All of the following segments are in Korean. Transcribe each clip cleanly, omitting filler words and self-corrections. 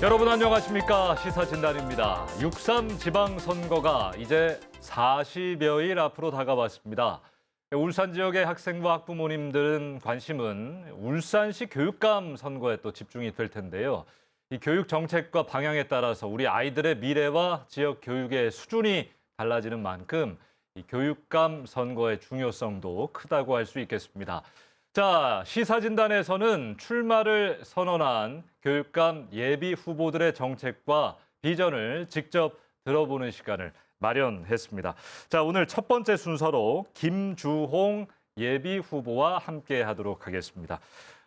여러분 안녕하십니까? 시사진단입니다. 6.3 지방선거가 이제 40여일 앞으로 다가왔습니다. 울산 지역의 학생과 학부모님들은 관심은 울산시 교육감 선거에 또 집중이 될 텐데요. 이 교육 정책과 방향에 따라서 우리 아이들의 미래와 지역 교육의 수준이 달라지는 만큼 이 교육감 선거의 중요성도 크다고 할 수 있겠습니다. 자, 시사진단에서는 출마를 선언한 교육감 예비 후보들의 정책과 비전을 직접 들어보는 시간을 마련했습니다. 자, 오늘 첫 번째 순서로 김주홍 예비 후보와 함께 하도록 하겠습니다.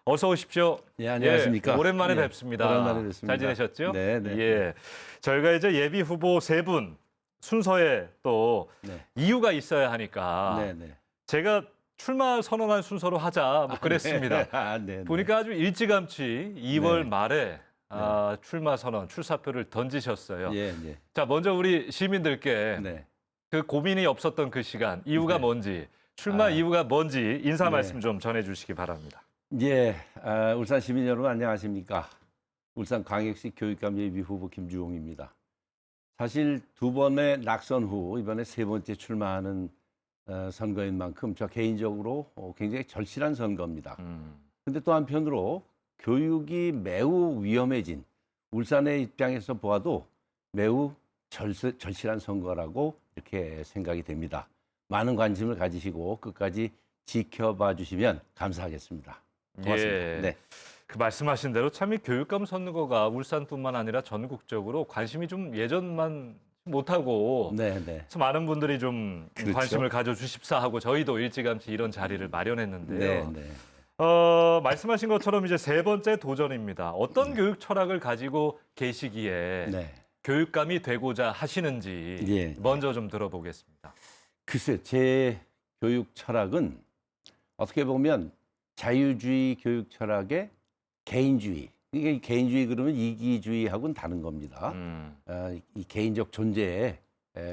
어서 오십시오. 예, 안녕하십니까. 예, 오랜만에 뵙습니다. 오랜만에 뵙습니다. 잘 지내셨죠? 네, 네. 예. 저희가 이제 예비 후보 세 분 순서에 또 이유가 있어야 하니까 네, 네. 제가 출마 선언한 순서로 하자 뭐 그랬습니다. 네. 보니까 아주 일찌감치 2월 네. 말에 출마 선언, 출사표를 던지셨어요. 예, 예. 자, 먼저 우리 시민들께 네. 그 고민이 없었던 그 시간, 이유가 네. 뭔지, 출마 이유가 뭔지 인사 네. 말씀 좀 전해주시기 바랍니다. 예, 울산 시민 여러분 안녕하십니까. 울산 광역시 교육감 예비 후보 김주홍입니다. 사실 두 번의 낙선 후 이번에 세 번째 출마하는 선거인 만큼 저 개인적으로 굉장히 절실한 선거입니다. 근데 또 한편으로 교육이 매우 위험해진 울산의 입장에서 보아도 매우 절실한 선거라고 이렇게 생각이 됩니다. 많은 관심을 가지시고 끝까지 지켜봐 주시면 감사하겠습니다. 고맙습니다. 예. 네. 그 말씀하신 대로 참 이 교육감 선거가 울산뿐만 아니라 전국적으로 관심이 좀 예전만 못하고 네, 네. 그래서 많은 분들이 좀 그렇죠. 관심을 가져주십사 하고 저희도 일찌감치 이런 자리를 마련했는데요. 네, 네. 말씀하신 것처럼 이제 세 번째 도전입니다. 어떤 교육 철학을 가지고 계시기에 네. 교육감이 되고자 하시는지 예. 먼저 좀 들어보겠습니다. 글쎄, 제 교육 철학은 어떻게 보면 자유주의 교육 철학의 개인주의. 이게 개인주의 그러면 이기주의하고는 다른 겁니다. 이 개인적 존재에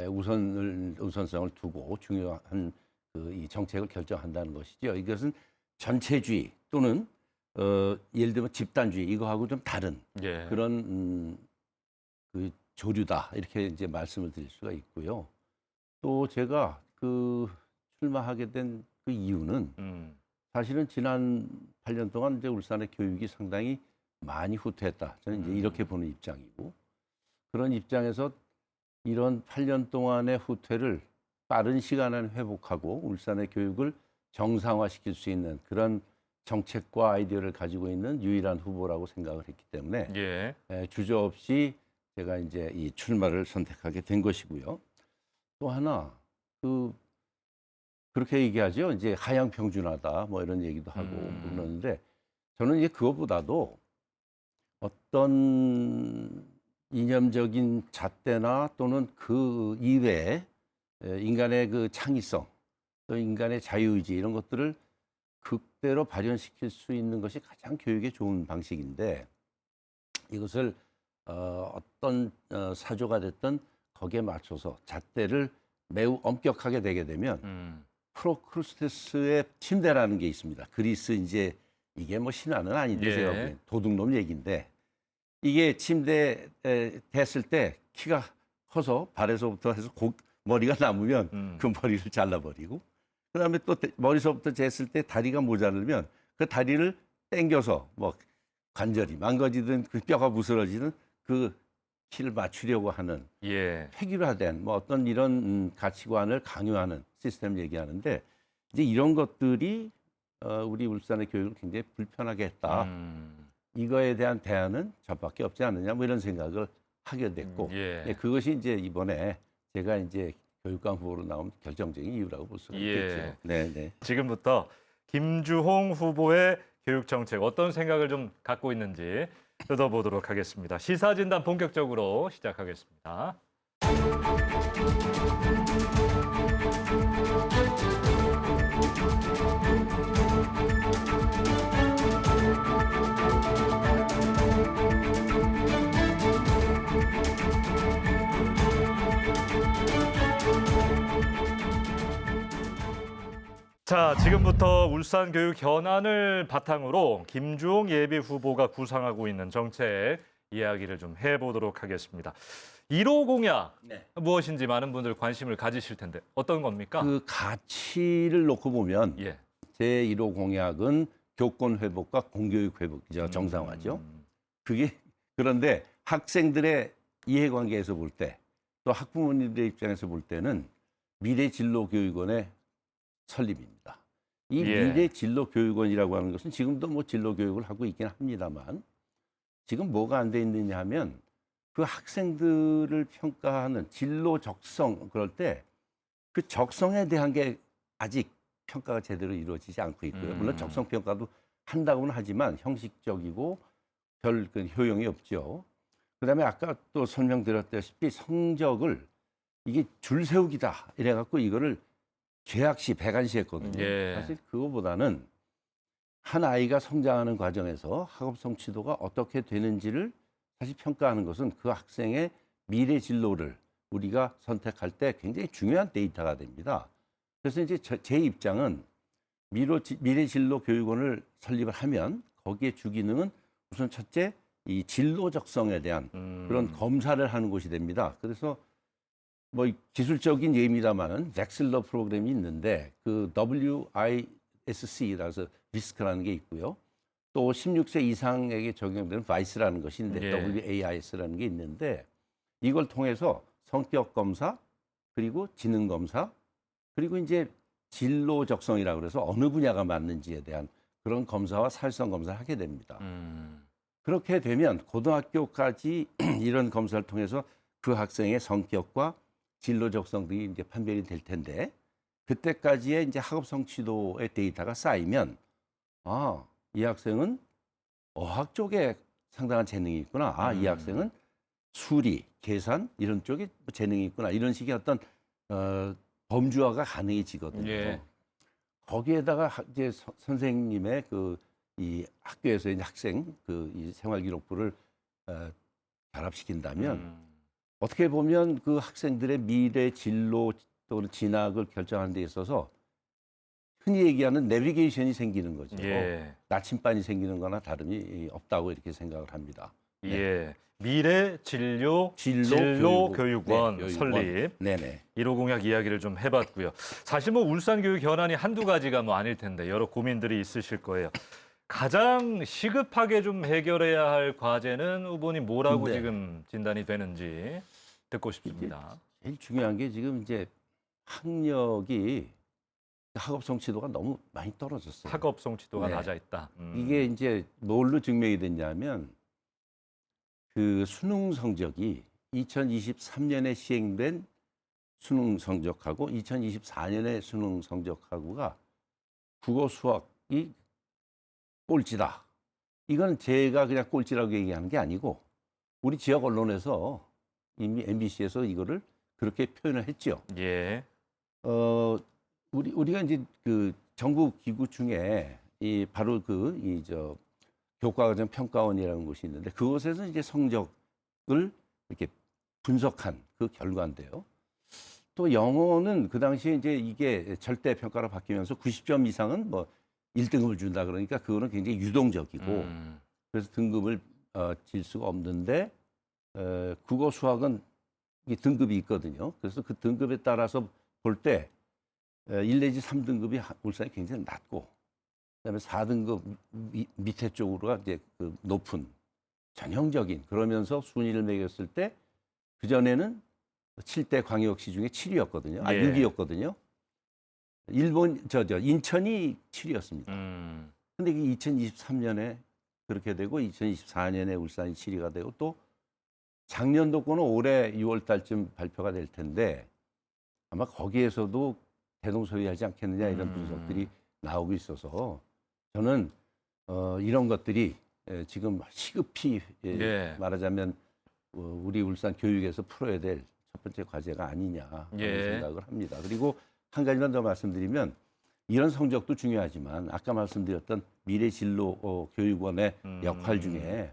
우선성을 두고 중요한 이 정책을 결정한다는 것이죠. 이것은 전체주의 또는 예를 들면 집단주의 이거하고 좀 다른 예. 그런 그 조류다 이렇게 이제 말씀을 드릴 수가 있고요. 또 제가 그 출마하게 된 그 이유는 사실은 지난 8년 동안 이제 울산의 교육이 상당히 많이 후퇴했다. 저는 이제 이렇게 보는 입장이고 그런 입장에서 이런 8년 동안의 후퇴를 빠른 시간 안에 회복하고 울산의 교육을 정상화시킬 수 있는 그런 정책과 아이디어를 가지고 있는 유일한 후보라고 생각을 했기 때문에 예. 주저없이 제가 이제 이 출마를 선택하게 된 것이고요. 또 하나 그렇게 얘기하죠. 이제 하향 평준화다 뭐 이런 얘기도 하고 그러는데 저는 이제 그것보다도 어떤 이념적인 잣대나 또는 그 이외에 인간의 그 창의성, 또 인간의 자유의지 이런 것들을 극대로 발현시킬 수 있는 것이 가장 교육에 좋은 방식인데 이것을 어떤 사조가 됐든 거기에 맞춰서 잣대를 매우 엄격하게 되게 되면 프로크루스테스의 침대라는 게 있습니다. 그리스 이제 이게 뭐 신화는 아닌데 제가 보기엔 도둑놈 얘기인데 이게 침대 됐을 때 키가 커서 발에서부터 해서 머리가 남으면 그 머리를 잘라버리고 그다음에 또 머리서부터 쟀을 때 다리가 모자르면 그 다리를 당겨서 뭐 관절이 망가지든 그 뼈가 부스러지든 그 키를 맞추려고 하는 획일화된 뭐 어떤 이런 가치관을 강요하는 시스템을 얘기하는데 이제 이런 것들이 우리 울산의 교육을 굉장히 불편하게 했다. 이거에 대한 대안은 저밖에 없지 않느냐 뭐 이런 생각을 하게 됐고 그것이 이제 이번에 제가 이제 교육감 후보로 나온 결정적인 이유라고 볼 수가 있겠죠. 네. 지금부터 김주홍 후보의 교육 정책 어떤 생각을 좀 갖고 있는지 뜯어보도록 하겠습니다. 시사진단 본격적으로 시작하겠습니다. 자, 지금부터 울산 교육 현안을 바탕으로 김주홍 예비 후보가 구상하고 있는 정책 이야기를 좀 해보도록 하겠습니다. 1호 공약 네. 무엇인지 많은 분들 관심을 가지실 텐데 어떤 겁니까? 그 가치를 놓고 보면 예. 제1호 공약은 교권 회복과 공교육 회복이죠. 정상화죠. 그게 그런데 학생들의 이해관계에서 볼 때 또 학부모님들의 입장에서 볼 때는 미래진로교육원의 설립입니다. 이 예. 미래진로교육원이라고 하는 것은 지금도 뭐 진로교육을 하고 있긴 합니다만 지금 뭐가 안 돼 있느냐 하면 그 학생들을 평가하는 진로 적성 그럴 때 그 적성에 대한 게 아직 평가가 제대로 이루어지지 않고 있고요. 물론 적성 평가도 한다고는 하지만 형식적이고 별 그 효용이 없죠. 그다음에 아까 또 설명드렸다시피 성적을 이게 줄 세우기다 이래갖고 이거를 죄악시 백안시했거든요. 예. 사실 그거보다는 한 아이가 성장하는 과정에서 학업 성취도가 어떻게 되는지를 사실 평가하는 것은 그 학생의 미래 진로를 우리가 선택할 때 굉장히 중요한 데이터가 됩니다. 그래서 이제 제 입장은 미래 진로 교육원을 설립을 하면 거기에 주기능은 우선 첫째 이 진로 적성에 대한 그런 검사를 하는 곳이 됩니다. 그래서 뭐 기술적인 예입니다만은 렉슬러 프로그램이 있는데 그 WISC라서 리스크라는 게 있고요. 또 16세 이상에게 적용되는 바이스라는 것이 있는데 예. WAIS라는 게 있는데 이걸 통해서 성격 검사 그리고 지능 검사 그리고 이제 진로 적성이라고 그래서 어느 분야가 맞는지에 대한 그런 검사와 사회성 검사를 하게 됩니다. 그렇게 되면 고등학교까지 이런 검사를 통해서 그 학생의 성격과 진로 적성 등이 이제 판별이 될 텐데 그때까지의 이제 학업 성취도의 데이터가 쌓이면 아, 이 학생은 어학 쪽에 상당한 재능이 있구나. 아, 이 학생은 수리, 계산 이런 쪽에 재능이 있구나. 이런 식의 어떤 범주화가 가능해지거든요. 예. 거기에다가 이제 선생님의 그 이 학교에서 이제 학생 그 이 생활기록부를 결합시킨다면 어떻게 보면 그 학생들의 미래 진로 또는 진학을 결정하는 데 있어서 흔히 얘기하는 내비게이션이 생기는 거죠. 예. 나침반이 생기는 거나 다름이 없다고 이렇게 생각을 합니다. 네. 예. 미래 진로 진로 교육원 네, 설립. 네네. 1호 공약 이야기를 좀 해봤고요. 사실 뭐 울산 교육 현안이 한두 가지가 뭐 아닐 텐데 여러 고민들이 있으실 거예요. 가장 시급하게 좀 해결해야 할 과제는 후보님 뭐라고 네. 지금 진단이 되는지 듣고 싶습니다. 제일 중요한 게 지금 이제 학력이 학업 성취도가 너무 많이 떨어졌어요. 학업 성취도가 네. 낮아 있다. 이게 이제 뭘로 증명이 됐냐면 그 수능 성적이 2023년에 시행된 수능 성적하고 2024년에 수능 성적하고가 국어 수학이 꼴찌다. 이건 제가 그냥 꼴찌라고 얘기하는 게 아니고 우리 지역 언론에서 이미 MBC에서 이거를 그렇게 표현을 했죠. 예. 우리가 이제 그 정부 기구 중에 이 바로 그 교과과정 평가원이라는 곳이 있는데 그곳에서 이제 성적을 이렇게 분석한 그 결과인데요. 또 영어는 그 당시에 이제 이게 절대 평가로 바뀌면서 90점 이상은 뭐 1등급을 준다 그러니까 그거는 굉장히 유동적이고 그래서 등급을 질 수가 없는데 국어 수학은 이 등급이 있거든요. 그래서 그 등급에 따라서 볼 때 1 내지 3등급이 울산이 굉장히 낮고 그다음에 4등급 밑에 쪽으로가 이제 그 높은 전형적인 그러면서 순위를 매겼을 때 그전에는 7대 광역시 중에 7위였거든요. 아, 예. 6위였거든요. 인천이 7위였습니다. 근데 이게 2023년에 그렇게 되고 2024년에 울산이 7위가 되고 또 작년도 거는 올해 6월 달쯤 발표가 될 텐데 아마 거기에서도 대동소이하지 않겠느냐 이런 분석들이 나오고 있어서 저는 이런 것들이 지금 시급히 예. 말하자면 우리 울산 교육에서 풀어야 될 첫 번째 과제가 아니냐 하는 예. 생각을 합니다. 그리고 한 가지만 더 말씀드리면 이런 성적도 중요하지만 아까 말씀드렸던 미래진로 교육원의 역할 중에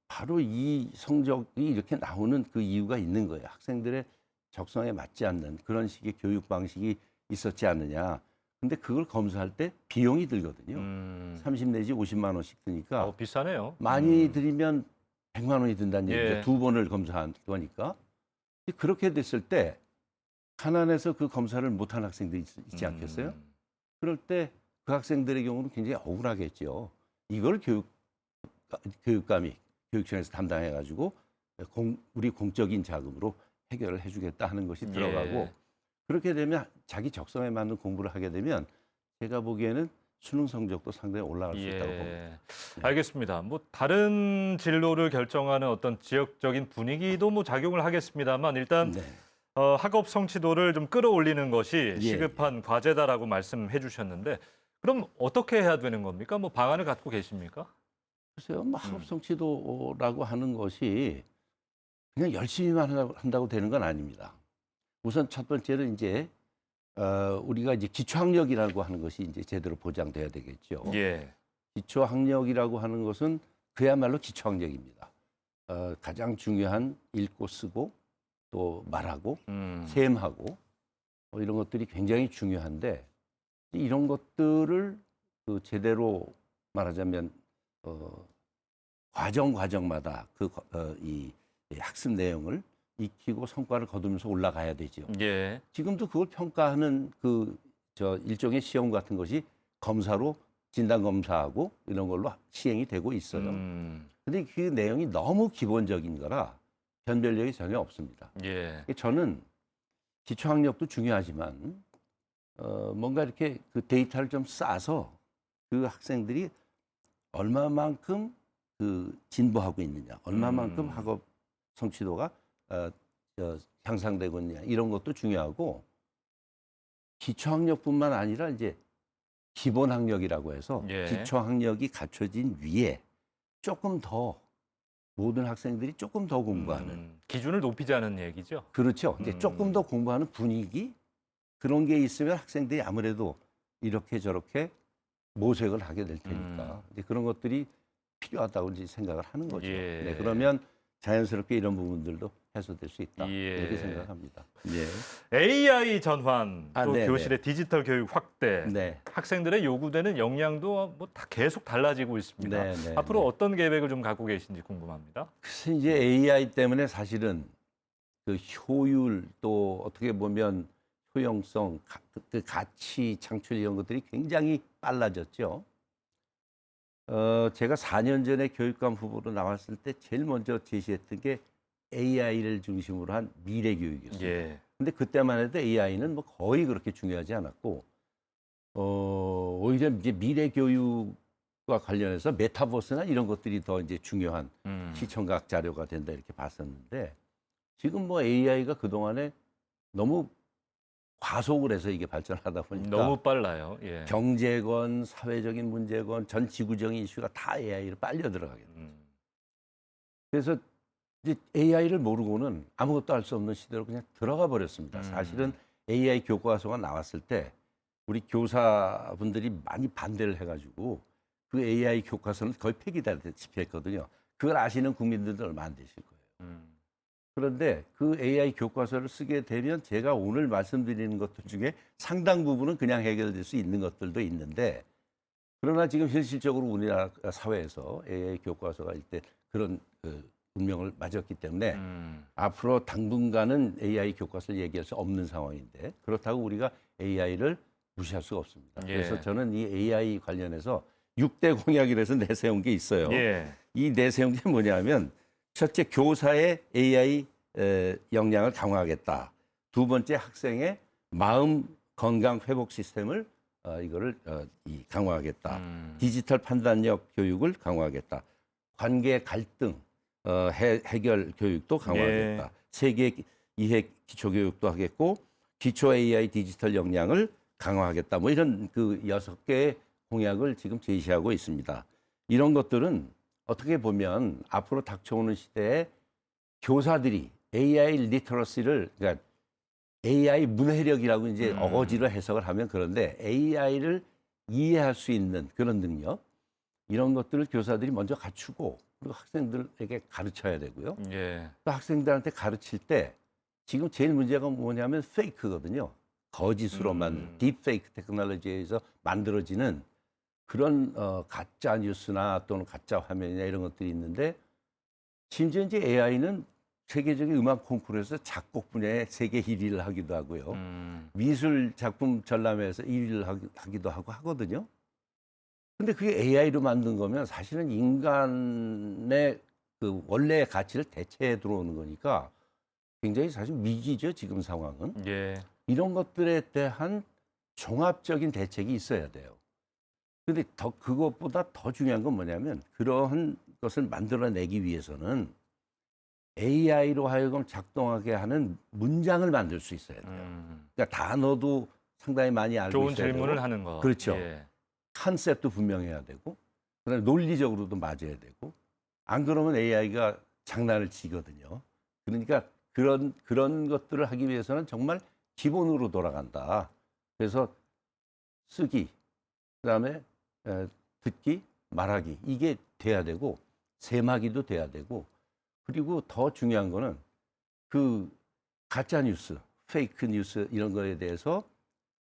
바로 이 성적이 이렇게 나오는 그 이유가 있는 거예요. 학생들의 적성에 맞지 않는 그런 식의 교육 방식이 있었지 않느냐. 근데 그걸 검사할 때 비용이 들거든요. 30 내지 50만 원씩 드니까 비싸네요. 많이 들이면 100만 원이 든다는 얘기죠. 예. 2번을 검사한 거니까. 그렇게 됐을 때 가난해서 그 검사를 못한 학생들이 있지 않겠어요? 그럴 때 그 학생들의 경우는 굉장히 억울하겠죠. 이걸 교육감이 교육청에서 담당해가지고 우리 공적인 자금으로 해결을 해주겠다 하는 것이 들어가고 예. 그렇게 되면 자기 적성에 맞는 공부를 하게 되면 제가 보기에는 수능 성적도 상당히 올라갈 수 있다고 봅니다. 예. 알겠습니다. 뭐 다른 진로를 결정하는 어떤 지역적인 분위기도 뭐 작용을 하겠습니다만 일단 네. 학업 성취도를 좀 끌어올리는 것이 예, 시급한 과제다라고 말씀해 주셨는데 그럼 어떻게 해야 되는 겁니까? 뭐 방안을 갖고 계십니까? 글쎄요, 뭐 학업 성취도라고 하는 것이 그냥 열심히만 한다고 되는 건 아닙니다. 우선 첫 번째는 이제 우리가 이제 기초학력이라고 하는 것이 이제 제대로 보장돼야 되겠죠. 예. 기초학력이라고 하는 것은 그야말로 기초학력입니다. 가장 중요한 읽고 쓰고 또 말하고 셈하고 이런 것들이 굉장히 중요한데 이런 것들을 그 제대로 말하자면 과정마다 이 학습 내용을 익히고 성과를 거두면서 올라가야 되죠. 예. 지금도 그걸 평가하는 일종의 시험 같은 것이 검사로 진단 검사하고 이런 걸로 시행이 되고 있어요. 근데 그 내용이 너무 기본적인 거라 변별력이 전혀 없습니다. 예. 저는 기초학력도 중요하지만 뭔가 이렇게 그 데이터를 좀 쌓아서 그 학생들이 얼마만큼 그 진보하고 있느냐, 얼마만큼 학업 성취도가 향상되고 있느냐 이런 것도 중요하고 기초학력뿐만 아니라 이제 기본학력이라고 해서 예. 기초학력이 갖춰진 위에 조금 더 모든 학생들이 조금 더 공부하는 기준을 높이자는 얘기죠. 그렇죠. 이제 조금 더 공부하는 분위기 그런 게 있으면 학생들이 아무래도 이렇게 저렇게 모색을 하게 될 테니까 이제 그런 것들이 필요하다고 이제 생각을 하는 거죠. 예. 네, 그러면 자연스럽게 이런 부분들도 해소될 수 있다 예. 이렇게 생각합니다. 네. AI 전환, 또 네네. 교실의 디지털 교육 확대, 네. 학생들의 요구되는 역량도 뭐 다 계속 달라지고 있습니다. 네, 앞으로 네. 어떤 계획을 좀 갖고 계신지 궁금합니다. 그래서 이제 AI 때문에 사실은 그 효율 또 어떻게 보면 효용성, 그 가치 창출 이런 것들이 굉장히 빨라졌죠. 제가 4년 전에 교육감 후보로 나왔을 때 제일 먼저 제시했던 게 AI를 중심으로 한 미래 교육이었어요. 예. 근데 그때만 해도 AI는 뭐 거의 그렇게 중요하지 않았고, 오히려 이제 미래 교육과 관련해서 메타버스나 이런 것들이 더 이제 중요한 시청각 자료가 된다 이렇게 봤었는데, 지금 뭐 AI가 그동안에 너무 과속을 해서 이게 발전하다 보니까 너무 빨라요. 예. 경제건 사회적인 문제건 전 지구적인 이슈가 다 AI로 빨려 들어가게 돼요. 그래서 이제 AI를 모르고는 아무것도 할 수 없는 시대로 그냥 들어가 버렸습니다. 사실은 AI 교과서가 나왔을 때 우리 교사분들이 많이 반대를 해가지고 그 AI 교과서는 거의 폐기다시피 했거든요. 그걸 아시는 국민들도 얼마 안 되실 거예요. 그런데 그 AI 교과서를 쓰게 되면 제가 오늘 말씀드리는 것들 중에 상당 부분은 그냥 해결될 수 있는 것들도 있는데 그러나 지금 현실적으로 우리나라 사회에서 AI 교과서가 일단 그런 운명을 맞았기 때문에 앞으로 당분간은 AI 교과서를 얘기할 수 없는 상황인데 그렇다고 우리가 AI를 무시할 수가 없습니다. 예. 그래서 저는 이 AI 관련해서 6대 공약이라서 내세운 게 있어요. 예. 이 내세운 게 뭐냐면 첫째, 교사의 AI 역량을 강화하겠다. 두 번째, 학생의 마음 건강 회복 시스템을 이거를 강화하겠다. 디지털 판단력 교육을 강화하겠다. 관계 갈등 해결 교육도 강화하겠다. 예. 세계 이해 기초 교육도 하겠고 기초 AI 디지털 역량을 강화하겠다. 뭐 이런 그 6개의 공약을 지금 제시하고 있습니다. 이런 것들은 어떻게 보면 앞으로 닥쳐오는 시대에 교사들이 AI 리터러시를 그러니까 AI 문해력이라고 이제 어거지로 해석을 하면 그런데 AI를 이해할 수 있는 그런 능력 이런 것들을 교사들이 먼저 갖추고 그리고 학생들에게 가르쳐야 되고요. 예. 또 학생들한테 가르칠 때 지금 제일 문제가 뭐냐면 페이크거든요. 거짓으로 만든 딥페이크 테크놀로지에서 만들어지는 그런 가짜 뉴스나 또는 가짜 화면이나 이런 것들이 있는데 심지어 이제 AI는 세계적인 음악 콩쿠르에서 작곡 분야에 세계 1위를 하기도 하고요. 미술 작품 전람회에서 1위를 하기도 하고 하거든요. 근데 그게 AI로 만든 거면 사실은 인간의 그 원래의 가치를 대체해 들어오는 거니까 굉장히 사실 위기죠, 지금 상황은. 예. 이런 것들에 대한 종합적인 대책이 있어야 돼요. 근데 그것보다 더 중요한 건 뭐냐면 그러한 것을 만들어내기 위해서는 AI로 하여금 작동하게 하는 문장을 만들 수 있어야 돼요. 그러니까 단어도 상당히 많이 알고 좋은 있어야 질문을 되고, 하는 거. 그렇죠. 예. 컨셉도 분명해야 되고, 그다음에 논리적으로도 맞아야 되고, 안 그러면 AI가 장난을 치거든요. 그러니까 그런 것들을 하기 위해서는 정말 기본으로 돌아간다. 그래서 쓰기, 그다음에 듣기, 말하기 이게 돼야 되고 세마기도 돼야 되고 그리고 더 중요한 거는 그 가짜 뉴스, 페이크 뉴스 이런 거에 대해서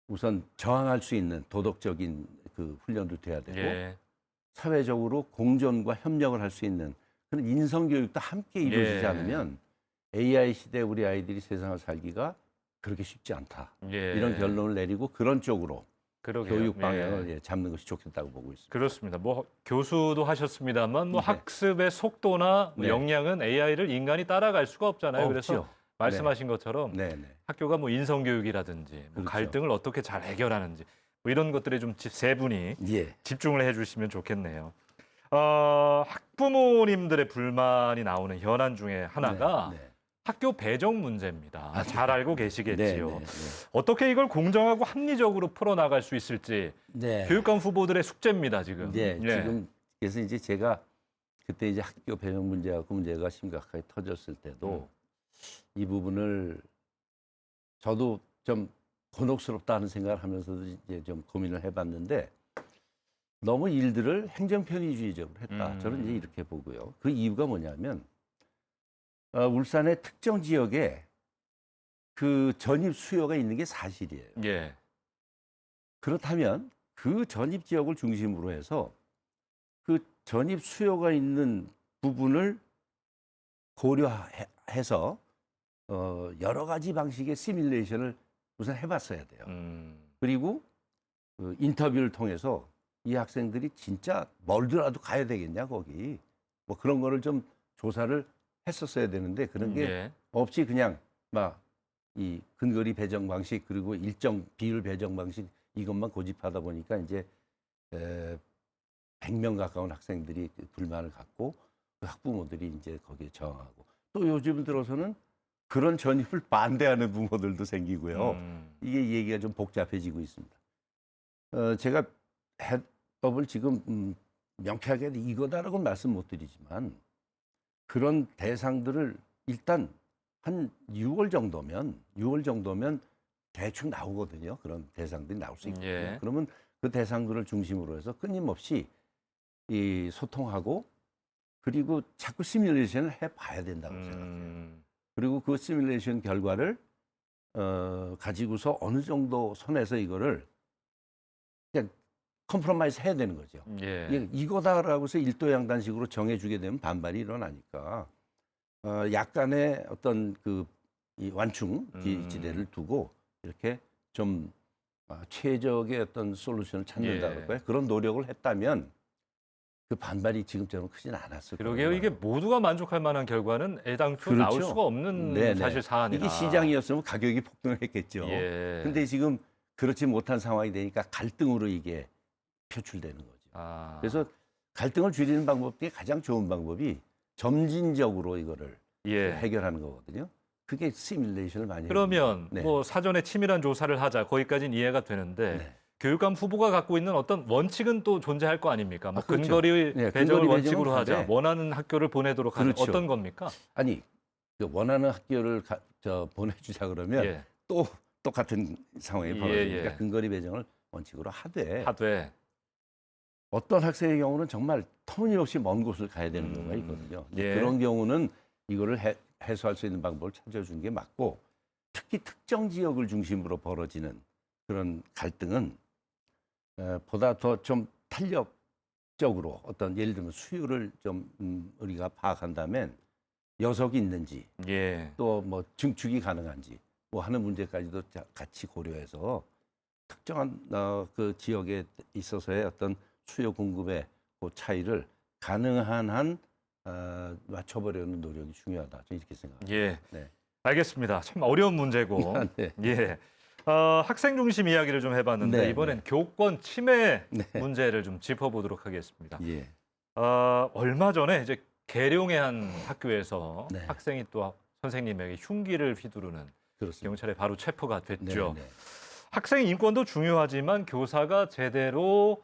우선 저항할 수 있는 도덕적인 그 훈련도 돼야 되고 예. 사회적으로 공존과 협력을 할 수 있는 그런 인성 교육도 함께 이루어지지 예. 않으면 AI 시대 우리 아이들이 세상을 살기가 그렇게 쉽지 않다. 예. 이런 결론을 내리고 그런 쪽으로 그러게요. 교육 예. 방향을 잡는 것이 좋겠다고 보고 있습니다. 그렇습니다. 뭐 교수도 하셨습니다만 뭐 네. 학습의 속도나 뭐 네. 역량은 AI를 인간이 따라갈 수가 없잖아요. 그래서 없죠. 말씀하신 것처럼 네, 네. 학교가 뭐 인성 교육이라든지 뭐 그렇죠. 갈등을 어떻게 잘 해결하는지 뭐 이런 것들에 좀 세 분이 예. 집중을 해주시면 좋겠네요. 학부모님들의 불만이 나오는 현안 중에 하나가 네, 네. 학교 배정 문제입니다. 아, 잘 알고 네, 계시겠지요. 네, 네. 어떻게 이걸 공정하고 합리적으로 풀어나갈 수 있을지 네. 교육감 후보들의 숙제입니다, 지금. 네, 예. 지금 그래서 이제 제가 그때 이제 학교 배정 문제가 심각하게 터졌을 때도 이 부분을 저도 좀 곤혹스럽다 하는 생각을 하면서도 이제 좀 고민을 해봤는데 너무 일들을 행정편의주의적으로 했다. 저는 이제 이렇게 보고요. 그 이유가 뭐냐면 울산의 특정 지역에 그 전입 수요가 있는 게 사실이에요. 예. 그렇다면 그 전입 지역을 중심으로 해서 그 전입 수요가 있는 부분을 고려해서 여러 가지 방식의 시뮬레이션을 우선 해봤어야 돼요. 그리고 그 인터뷰를 통해서 이 학생들이 진짜 멀더라도 가야 되겠냐 거기 뭐 그런 거를 좀 조사를 했었어야 되는데 그런 게 예. 없이 그냥 막 이 근거리 배정 방식 그리고 일정 비율 배정 방식 이것만 고집하다 보니까 이제 100명 가까운 학생들이 불만을 갖고 그 학부모들이 이제 거기에 저항하고 또 요즘 들어서는 그런 전입을 반대하는 부모들도 생기고요. 이게 얘기가 좀 복잡해지고 있습니다. 제가 해법을 지금 명쾌하게 이거다라고 말씀 못 드리지만 그런 대상들을 일단 한 6월 정도면 대충 나오거든요. 그런 대상들이 나올 수 있거든요. 예. 그러면 그 대상들을 중심으로 해서 끊임없이 이 소통하고 그리고 자꾸 시뮬레이션을 해봐야 된다고 생각해요. 그리고 그 시뮬레이션 결과를 가지고서 어느 정도 선에서 이거를 그냥 컴프로마이즈 해야 되는 거죠. 예. 이거다라고 해서 일도양단식으로 정해주게 되면 반발이 일어나니까 약간의 어떤 이 완충 지대를 두고 이렇게 좀 최적의 어떤 솔루션을 찾는다 예. 그럴까요? 그런 노력을 했다면 그 반발이 지금처럼 크진 않았을 거예요. 그러게요. 이게 모두가 만족할 만한 결과는 애당초 그렇죠. 나올 수가 없는 네네. 사실 사안이라. 이게 시장이었으면 가격이 폭등했겠죠. 예. 근데 지금 그렇지 못한 상황이 되니까 갈등으로 이게 표출되는 거죠. 그래서 갈등을 줄이는 방법 중에 가장 좋은 방법이 점진적으로 이거를 예. 해결하는 거거든요. 그게 시뮬레이션을 많이 그러면 네. 뭐 사전에 치밀한 조사를 하자 거기까지는 이해가 되는데 네. 교육감 후보가 갖고 있는 어떤 원칙은 또 존재할 거 아닙니까? 뭐 그렇죠. 근거리 네, 배정을 근거리 원칙으로 배정은 하자. 하되. 원하는 학교를 보내도록 하자. 그렇죠. 어떤 겁니까? 아니 그 원하는 학교를 보내주자 그러면 예. 또 똑같은 상황이 예, 벌어지니까 예. 근거리 배정을 원칙으로 하되 하되 어떤 학생의 경우는 정말 터무니없이 먼 곳을 가야 되는 경우가 있거든요. 예. 그런 경우는 이거를 해소할 수 있는 방법을 찾아주는 게 맞고 특히 특정 지역을 중심으로 벌어지는 그런 갈등은 보다 더 좀 탄력적으로 어떤 예를 들면 수요를 좀 우리가 파악한다면 여석이 있는지 예. 또 뭐 증축이 가능한지 뭐 하는 문제까지도 같이 고려해서 특정한 그 지역에 있어서의 어떤 수요 공급의 그 차이를 가능한 한 맞춰보려는 노력이 중요하다. 저는 이렇게 생각합니다. 예. 네. 알겠습니다. 참 어려운 문제고. 네. 예. 학생 중심 이야기를 좀 해봤는데 네, 이번엔 네. 교권 침해 네. 문제를 좀 짚어보도록 하겠습니다. 예. 얼마 전에 이제 계룡의 한 학교에서 네. 학생이 또 선생님에게 흉기를 휘두르는 그렇습니다. 경찰에 바로 체포가 네, 됐죠. 네. 학생 인권도 중요하지만 교사가 제대로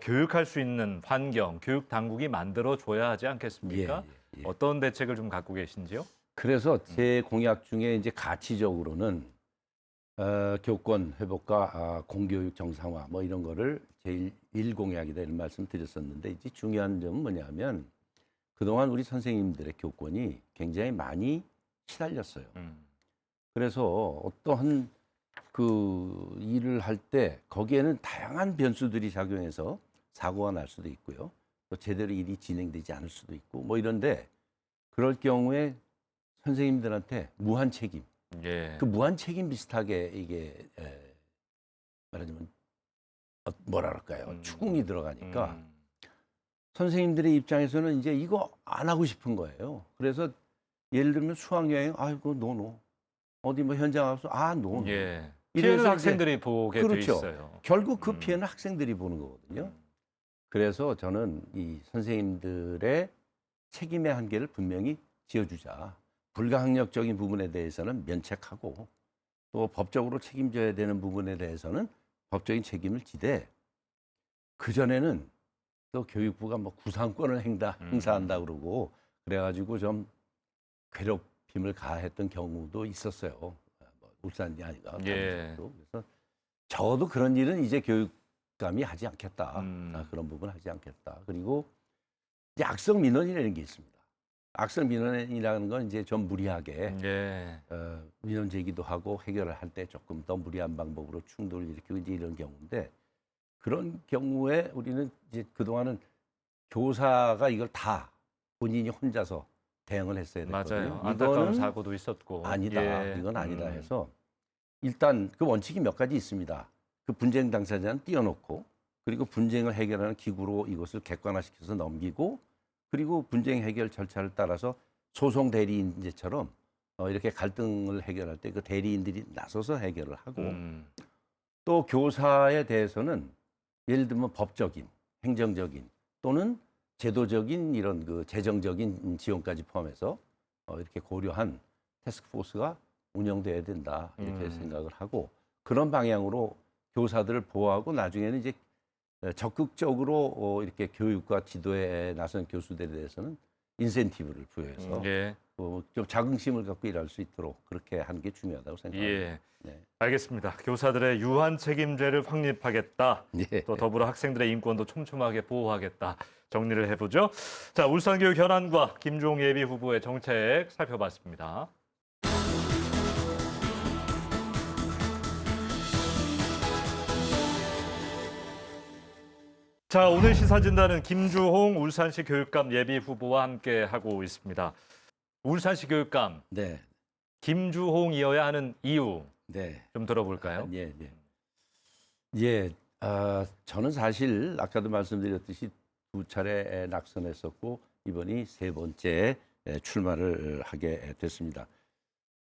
교육할 수 있는 환경, 교육 당국이 만들어 줘야 하지 않겠습니까? 예, 예. 어떤 대책을 좀 갖고 계신지요? 그래서 제 공약 중에 이제 가치적으로는 교권 회복과 공교육 정상화 뭐 이런 거를 제1 공약이다 이런 말씀 드렸었는데 이제 중요한 점은 뭐냐면 그동안 우리 선생님들의 교권이 굉장히 많이 시달렸어요. 그래서 어떠한 그 일을 할 때 거기에는 다양한 변수들이 작용해서 사고가 날 수도 있고요. 또 제대로 일이 진행되지 않을 수도 있고 뭐 이런데 그럴 경우에 선생님들한테 무한 책임, 예. 그 무한 책임 비슷하게 이게 말하자면 뭐랄까요, 추궁이 들어가니까 선생님들의 입장에서는 이제 이거 안 하고 싶은 거예요. 그래서 예를 들면 수학여행, 아이고 노노, 어디 뭐 현장 가서 노노. 예. 이래서 피해는 이제 학생들이 보게 돼 그렇죠. 있어요. 결국 그 피해는 학생들이 보는 거거든요. 그래서 저는 이 선생님들의 책임의 한계를 분명히 지어주자. 불가항력적인 부분에 대해서는 면책하고 또 법적으로 책임져야 되는 부분에 대해서는 법적인 책임을 지되 그전에는 또 교육부가 뭐 구상권을 행사한다 그러고 그래가지고 좀 괴롭힘을 가했던 경우도 있었어요. 뭐 울산이 아니라 다른 예. 지역도. 그래서 적어도 그런 일은 이제 교육감이 하지 않겠다. 그런 부분 하지 않겠다. 그리고 이제 악성 민원이라는 게 있습니다. 악성 민원이라는 건 이제 좀 무리하게 예. 민원 제기도 하고 해결을 할 때 조금 더 무리한 방법으로 충돌을 일으키고 이제 이런 경우인데 그런 경우에 우리는 이제 그동안은 교사가 이걸 다 본인이 혼자서 대응을 했어야 됐거든요. 맞아요. 안타까운 이거는 사고도 있었고. 아니다. 예. 이건 아니다 해서 일단 그 원칙이 몇 가지 있습니다. 그 분쟁 당사자는 띄워놓고 그리고 분쟁을 해결하는 기구로 이것을 객관화시켜서 넘기고 그리고 분쟁 해결 절차를 따라서 소송 대리인제처럼 이렇게 갈등을 해결할 때 그 대리인들이 나서서 해결을 하고 또 교사에 대해서는 예를 들면 법적인, 행정적인 또는 제도적인 이런 그 재정적인 지원까지 포함해서 이렇게 고려한 태스크포스가 운영돼야 된다 이렇게 생각을 하고 그런 방향으로 교사들을 보호하고 나중에는 이제 적극적으로 이렇게 교육과 지도에 나선 교수들에 대해서는 인센티브를 부여해서 예. 좀 자긍심을 갖고 일할 수 있도록 그렇게 하는 게 중요하다고 생각합니다. 예. 네. 알겠습니다. 교사들의 유한 책임제를 확립하겠다. 예. 또 더불어 학생들의 인권도 촘촘하게 보호하겠다. 정리를 해보죠. 자, 울산교육 현안과 김주홍 예비 후보의 정책 살펴봤습니다. 자, 오늘 시사진단은 김주홍 울산시 교육감 예비 후보와 함께 하고 있습니다. 울산시 교육감 네. 김주홍이어야 하는 이유 네. 좀 들어볼까요? 예. 예. 예. 저는 사실 아까도 말씀드렸듯이 2차례 낙선했었고 이번이 3번째 출마를 하게 됐습니다.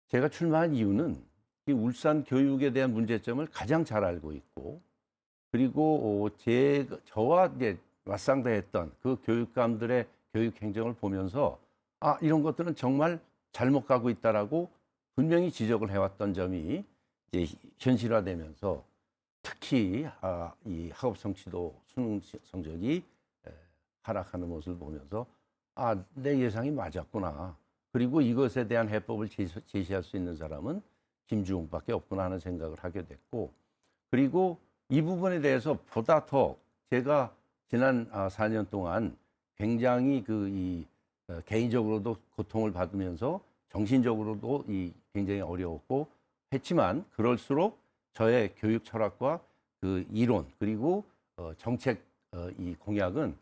제가 출마한 이유는 이 울산 교육에 대한 문제점을 가장 잘 알고 있고 그리고 저와 이제 맞상대했던 그 교육감들의 교육 행정을 보면서 이런 것들은 정말 잘못 가고 있다라고 분명히 지적을 해왔던 점이 이제 현실화되면서 특히 이 학업 성취도 수능 성적이 하락하는 모습을 보면서 내 예상이 맞았구나. 그리고 이것에 대한 해법을 제시할 수 있는 사람은 김주홍밖에 없구나 하는 생각을 하게 됐고 그리고 이 부분에 대해서 보다 더 제가 지난 4년 동안 굉장히 개인적으로도 고통을 받으면서 정신적으로도 굉장히 어려웠고 했지만 그럴수록 저의 교육 철학과 그 이론 그리고 정책 이 공약은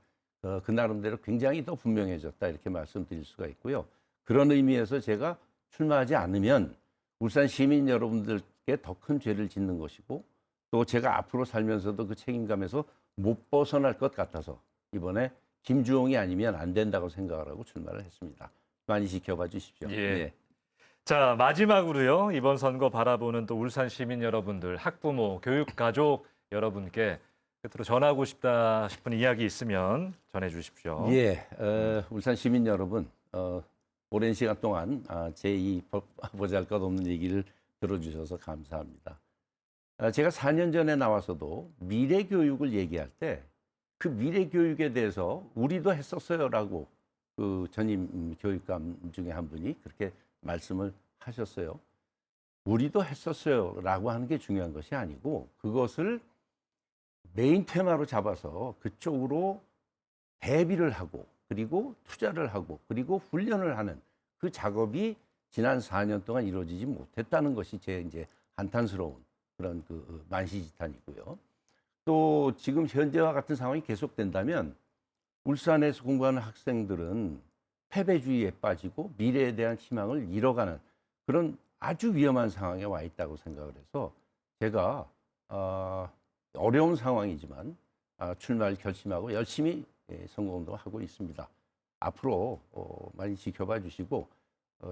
그 나름대로 굉장히 더 분명해졌다 이렇게 말씀드릴 수가 있고요. 그런 의미에서 제가 출마하지 않으면 울산 시민 여러분들께 더 큰 죄를 짓는 것이고 또 제가 앞으로 살면서도 그 책임감에서 못 벗어날 것 같아서 이번에 김주홍이 아니면 안 된다고 생각을 하고 출마를 했습니다. 많이 지켜봐 주십시오. 예. 네. 자, 마지막으로요. 이번 선거 바라보는 또 울산 시민 여러분들, 학부모, 교육 가족 여러분께 끝으로 전하고 싶다 싶은 이야기 있으면 전해 주십시오. 예, 울산 시민 여러분, 오랜 시간 동안 제2 보잘것없는 얘기를 들어주셔서 감사합니다. 제가 4년 전에 나와서도 미래 교육을 얘기할 때 그 미래 교육에 대해서 우리도 했었어요라고 그 전임 교육감 중에 한 분이 그렇게 말씀을 하셨어요. 우리도 했었어요라고 하는 게 중요한 것이 아니고 그것을 메인 테마로 잡아서 그쪽으로 대비를 하고 그리고 투자를 하고 그리고 훈련을 하는 그 작업이 지난 4년 동안 이루어지지 못했다는 것이 제 이제 한탄스러운 그런 그 만시지탄이고요. 또 지금 현재와 같은 상황이 계속된다면 울산에서 공부하는 학생들은 패배주의에 빠지고 미래에 대한 희망을 잃어가는 그런 아주 위험한 상황에 와 있다고 생각을 해서 제가 어려운 상황이지만 출마를 결심하고 열심히 선거운동을 하고 있습니다. 앞으로 많이 지켜봐 주시고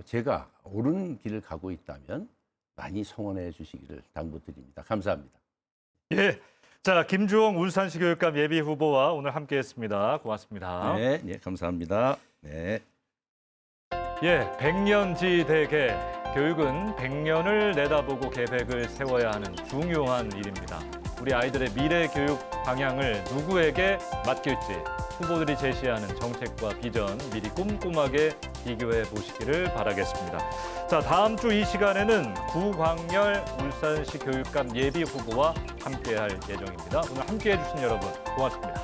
제가 옳은 길을 가고 있다면 많이 성원해 주시기를 당부드립니다. 감사합니다. 예. 자, 김주홍 울산시 교육감 예비 후보와 오늘 함께했습니다. 고맙습니다. 네, 네, 감사합니다. 네. 예, 백년지대계. 교육은 100년을 내다보고 계획을 세워야 하는 중요한 일입니다. 우리 아이들의 미래 교육 방향을 누구에게 맡길지 후보들이 제시하는 정책과 비전 미리 꼼꼼하게 비교해 보시기를 바라겠습니다. 자, 다음 주 이 시간에는 구광열 울산시 교육감 예비 후보와 함께할 예정입니다. 오늘 함께해 주신 여러분 고맙습니다.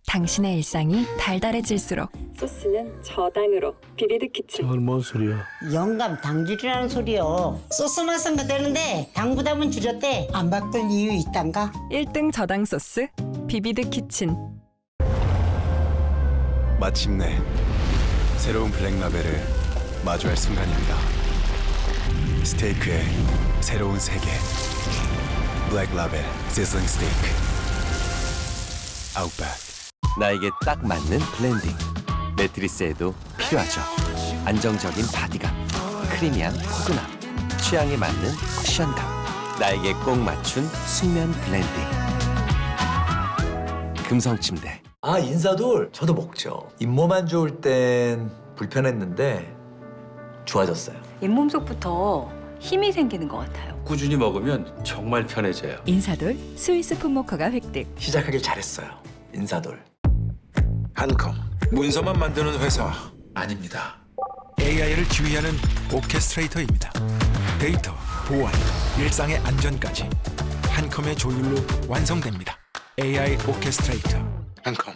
당신의 일상이 달달해질수록 소스는 저당으로 비비드 키친. 저건 뭔 소리야? 영감 당질이라는 소리요. 소스 맛은 그대로인데 당 부담은 줄였대. 안 바꿀 이유 있단가? 1등 저당 소스 비비드 키친. 마침내 새로운 블랙라벨을 마주할 순간입니다. 스테이크의 새로운 세계. 블랙라벨 시즐링 스테이크. 아웃백. 나에게 딱 맞는 블렌딩. 매트리스에도 필요하죠. 안정적인 바디감, 크리미한 포근함, 취향에 맞는 쿠션감. 나에게 꼭 맞춘 숙면 블렌딩. 금성침대. 아, 인사돌 저도 먹죠. 잇몸만 좋을 땐 불편했는데 좋아졌어요. 잇몸속부터 힘이 생기는 것 같아요. 꾸준히 먹으면 정말 편해져요. 인사돌 스위스 풋모커가 획득. 시작하길 잘했어요. 인사돌. 한컴 문서만 만드는 회사 아닙니다. AI를 지휘하는 오케스트레이터입니다. 데이터, 보안, 일상의 안전까지 한컴의 조율로 완성됩니다. AI 오케스트레이터 한컴.